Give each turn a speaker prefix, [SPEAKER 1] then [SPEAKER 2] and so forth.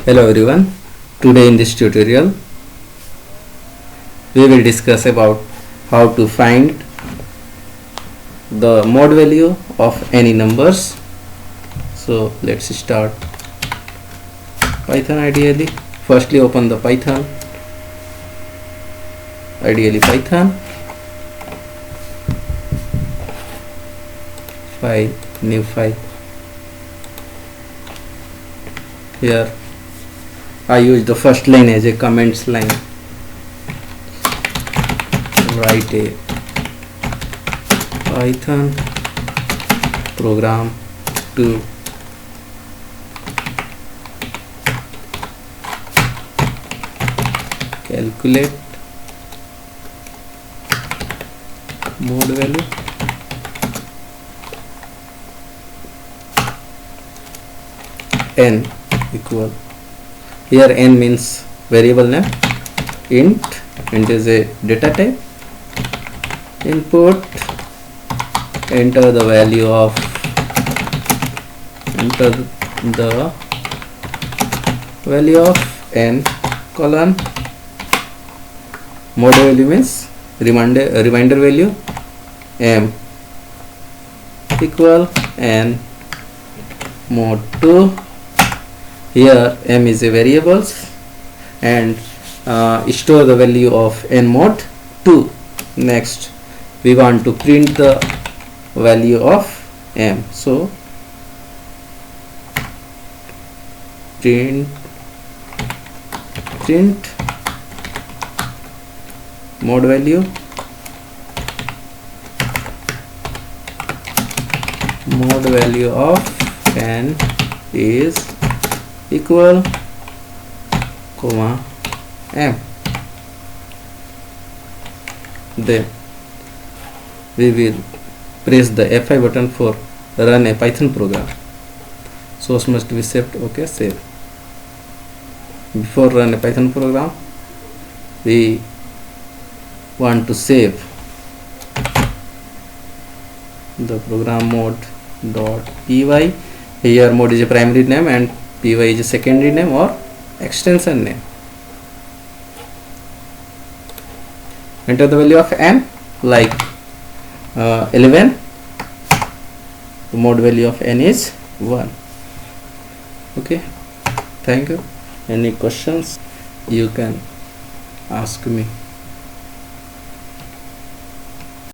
[SPEAKER 1] Hello everyone, today in this tutorial we will discuss about how to find the mod value of any numbers. So let's start Python. Ideally, firstly open the Python, Python, file, new file. Here I use the first line as a comments line. Write a Python program to calculate mod value n equal, here n means variable name, int is a data type, input, enter the value of n colon, mod value means reminder value, m equal n mod 2. Here m is a variables and store the value of n mod 2. Next we want to print the value of m, so print mod value of n is equal comma m. Then we will press the F5 button for run a Python program. Source must be saved. Okay, save. Before run a Python program, we want to save the program mode.py. Here mode is a primary name and py is a secondary name or extension name. Enter the value of n like 11. The mod value of n is 1. Okay, thank you. Any questions you can ask me.